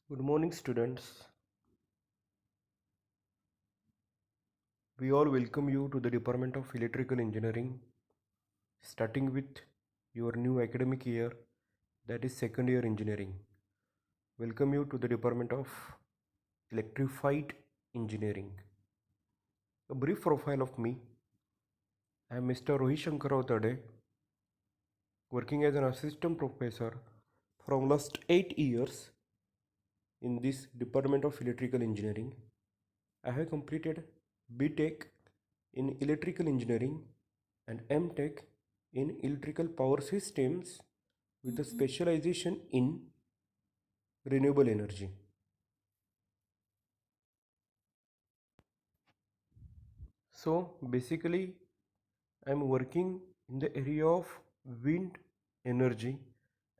Good morning, students. We all welcome you to the Department of Electrical Engineering, starting with your new academic year, that is second year engineering. Welcome you to the Department of Electrified Engineering. A brief profile of me. I am Mr. Rohit Shankar Tade, working as an assistant professor from last 8 years in this Department of Electrical Engineering. I have completed BTech in Electrical Engineering and MTech in Electrical Power Systems with a specialization in renewable energy. So basically, I am working in the area of wind energy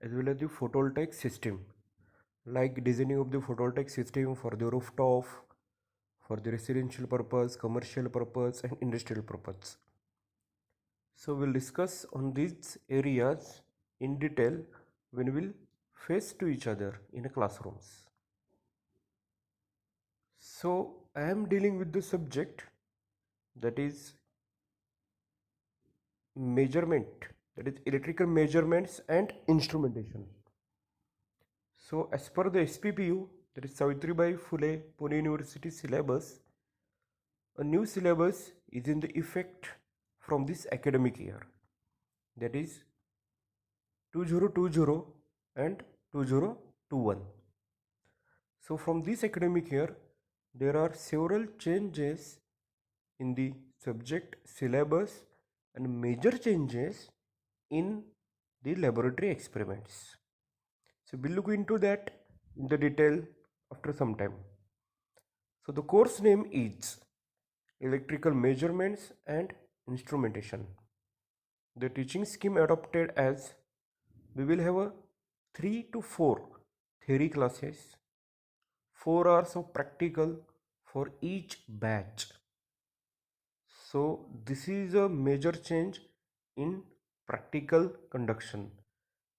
as well as the photovoltaic system, like designing of the photovoltaic system for the rooftop, for the residential purpose, commercial purpose, and industrial purpose. So we'll discuss on these areas in detail when we'll face to each other in a classrooms. So I am dealing with the subject that is measurement, that is electrical measurements and instrumentation. So as per the SPPU, that is Savitribai Phule Pune University syllabus, a new syllabus is in the effect from this academic year, that is 2020 and 2021. So from this academic year, there are several changes in the subject syllabus and major changes in the laboratory experiments. So we'll look into that in the detail after some time. So the course name is Electrical Measurements and Instrumentation. The teaching scheme adopted as we will have a 3 to 4 theory classes, 4 hours of practical for each batch. So this is a major change in practical conduction,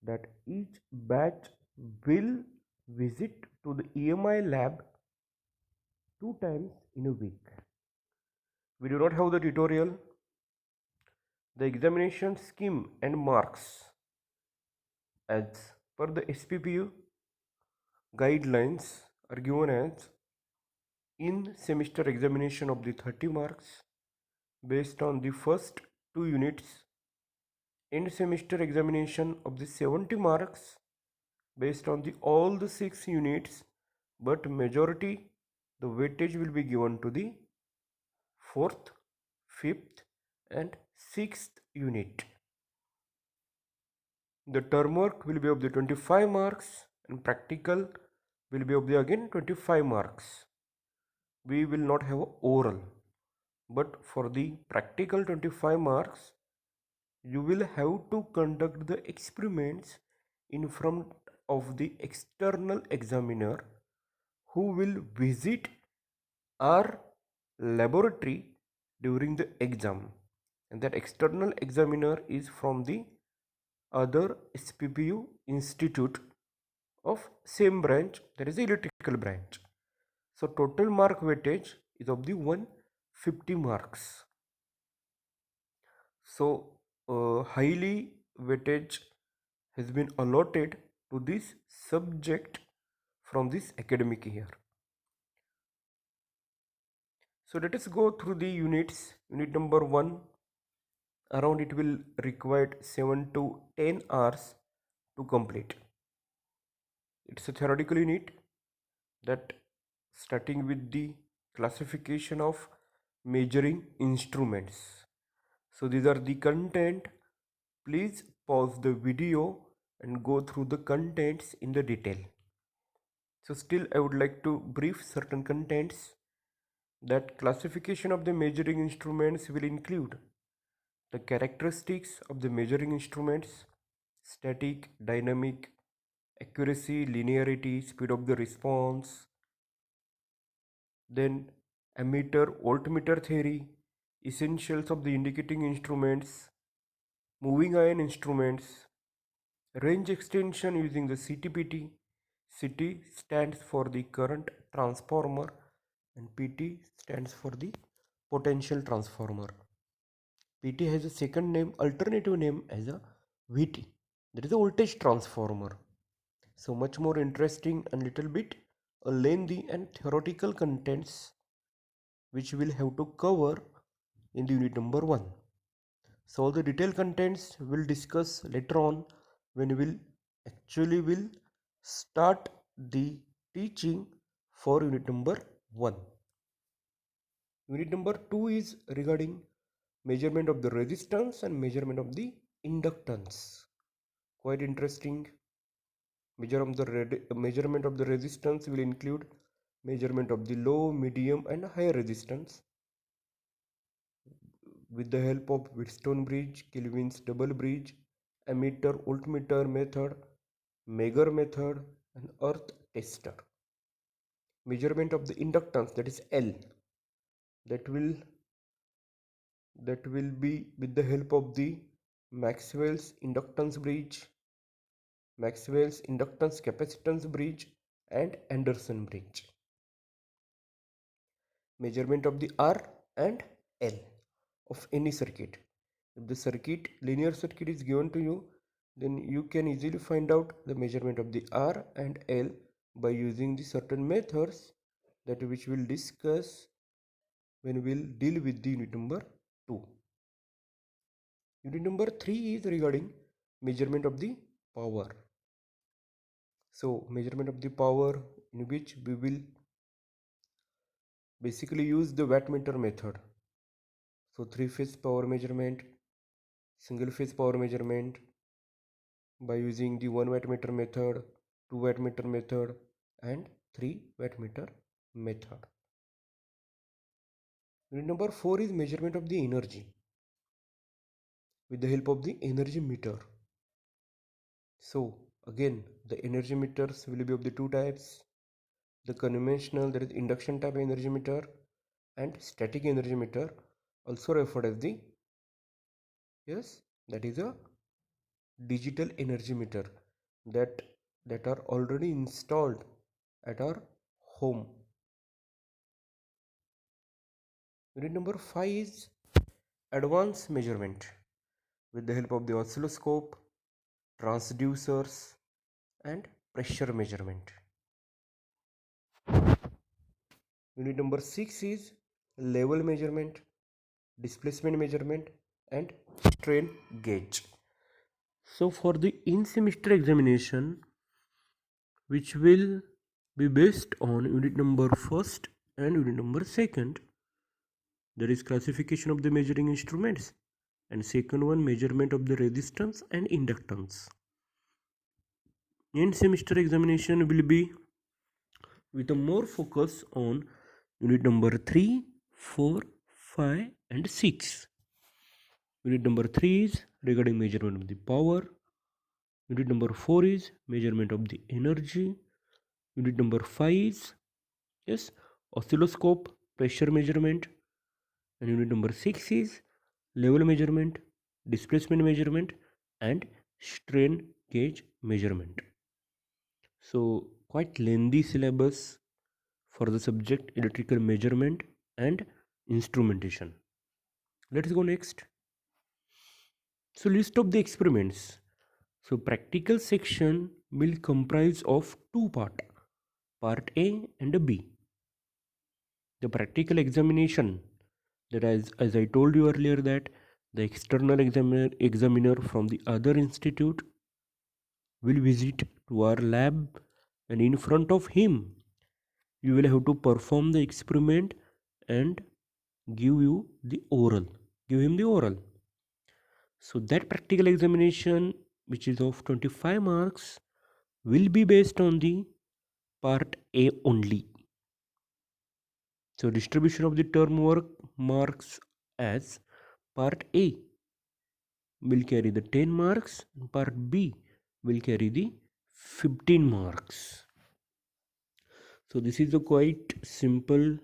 that each batch will visit to the EMI lab 2 times in a week. We do not have the tutorial. The examination scheme and marks as per the SPPU guidelines are given as in semester examination of the 30 marks based on the first 2 units, end semester examination of the 70 marks based on the all the 6 units, but majority the weightage will be given to the 4th, 5th and 6th unit. The term work will be of the 25 marks and practical will be of the again 25 marks. We will not have oral, but for the practical 25 marks, you will have to conduct the experiments in front of the external examiner who will visit our laboratory during the exam, and that external examiner is from the other SPPU institute of same branch, that is the electrical branch. So total mark weightage is of the 150 marks. So highly weightage has been allotted to this subject from this academic year. So let us go through the units. Unit number 1, around it will require 7 to 10 hours to complete. It's a theoretical unit that starting with the classification of measuring instruments. So these are the content. Please pause the video and go through the contents in the detail. So still I would like to brief certain contents. That classification of the measuring instruments will include the characteristics of the measuring instruments, static, dynamic, accuracy, linearity, speed of the response, then ammeter, voltmeter theory, essentials of the indicating instruments, moving iron instruments, range extension using the CTPT, CT stands for the current transformer and PT stands for the potential transformer. PT has a second name, alternative name as a VT, that is a voltage transformer. So much more interesting and little bit lengthy and theoretical contents which we'll have to cover in the unit number 1. So all the detailed contents we'll discuss later on when we'll start the teaching for unit number 1. Unit number 2 is regarding measurement of the resistance and measurement of the inductance. Quite interesting. Measurement of the resistance will include measurement of the low, medium and high resistance with the help of Wheatstone bridge, Kelvin's double bridge, ammeter, voltmeter method, Megger method and earth tester. Measurement of the inductance, that is L, that will be with the help of the Maxwell's inductance bridge, Maxwell's inductance capacitance bridge and Anderson bridge. Measurement of the R and L of any circuit. If the linear circuit is given to you, then you can easily find out the measurement of the R and L by using the certain methods that which we'll discuss when we'll deal with the unit number 2. Unit number 3 is regarding measurement of the power. So measurement of the power, in which we will basically use the wattmeter method. So 3-phase power measurement, single phase power measurement by using the 1 wattmeter method, 2 wattmeter method and 3 wattmeter method. Unit number 4 is measurement of the energy with the help of the energy meter. So again, the energy meters will be of the two types: the conventional, that is induction type energy meter, and static energy meter, also referred as the that is a digital energy meter that are already installed at our home. Unit number 5 is advanced measurement with the help of the oscilloscope, transducers and pressure measurement. Unit number 6 is level measurement, displacement measurement and strain gauge. So for the in-semester examination, which will be based on unit number 1st and unit number 2nd, there is classification of the measuring instruments, and second one, measurement of the resistance and inductance. End semester examination will be with a more focus on unit number 3, 4, 5 and 6. Unit number 3 is regarding measurement of the power. Unit number 4 is measurement of the energy. Unit number 5 is oscilloscope pressure measurement. And unit number 6 is level measurement, displacement measurement and strain gauge measurement. So quite lengthy syllabus for the subject electrical measurement and instrumentation. Let's go next. So list of the experiments. So practical section will comprise of two parts, part A and B. The practical examination, that as I told you earlier, that the external examiner from the other institute will visit to our lab, and in front of him you will have to perform the experiment and give him the oral. So that practical examination, which is of 25 marks, will be based on the part A only. So distribution of the term work marks as part A will carry the 10 marks and part B will carry the 15 marks. So this is a quite simple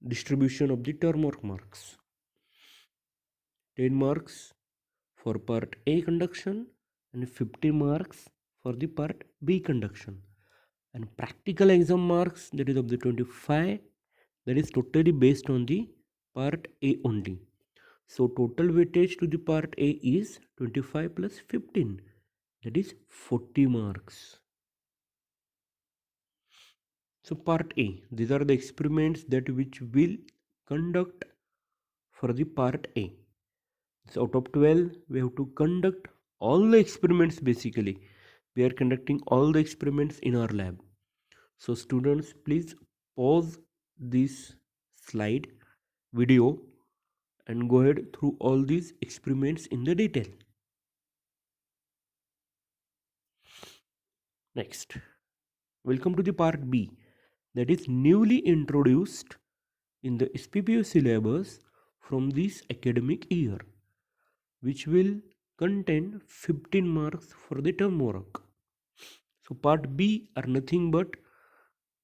distribution of the term work marks. 10 marks for part A conduction and 15 marks for the part B conduction. and practical exam marks, that is of the 25, that is totally based on the part A only. So total weightage to the part A is 25 plus 15, that is 40 marks. So part A, these are the experiments that which will conduct for the part A. So out of 12 we have to conduct all the experiments. Basically we are conducting all the experiments in our lab. So students, please pause this slide video and go ahead through all these experiments in the detail. Next, welcome to the part B, that is newly introduced in the SPPU syllabus from this academic year, which will contain 15 marks for the term work. So part B are nothing but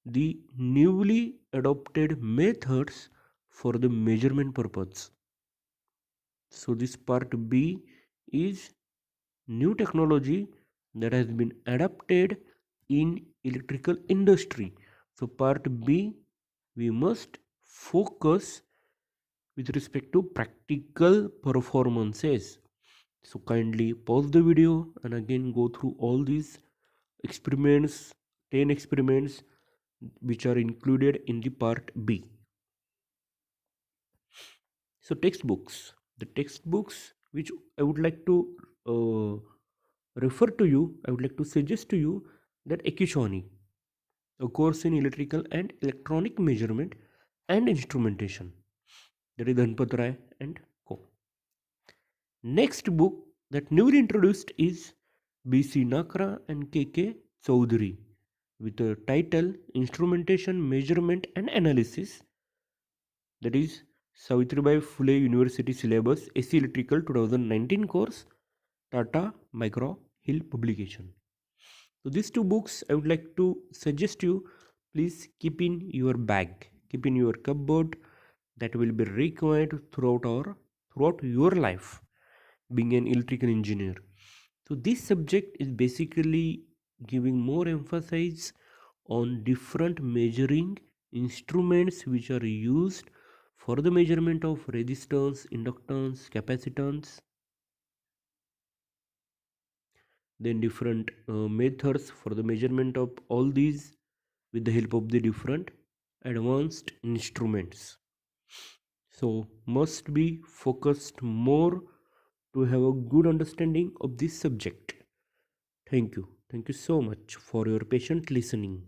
the newly adopted methods for the measurement purpose. So this part B is new technology that has been adapted in electrical industry. So part B, we must focus with respect to practical performances. So kindly pause the video and again go through all these experiments, 10 experiments which are included in the part B. So textbooks, the textbooks which I would like to refer to you, I would like to suggest to you that Ekishoni, a course in electrical and electronic measurement and instrumentation, that is Dhanpat Rai and Co. Next book that newly introduced is B.C. Nakra and K.K. Chaudhary with the title Instrumentation, Measurement and Analysis, that is Savitribai Phule University Syllabus AC Electrical 2019 course, Tata Micro Hill publication. So these two books I would like to suggest you, please keep in your bag, keep in your cupboard, that will be required throughout your life being an electrical engineer. So this subject is basically giving more emphasis on different measuring instruments which are used for the measurement of resistance, inductance, capacitance, then different methods for the measurement of all these with the help of the different advanced instruments. So must be focused more to have a good understanding of this subject. Thank you so much for your patient listening.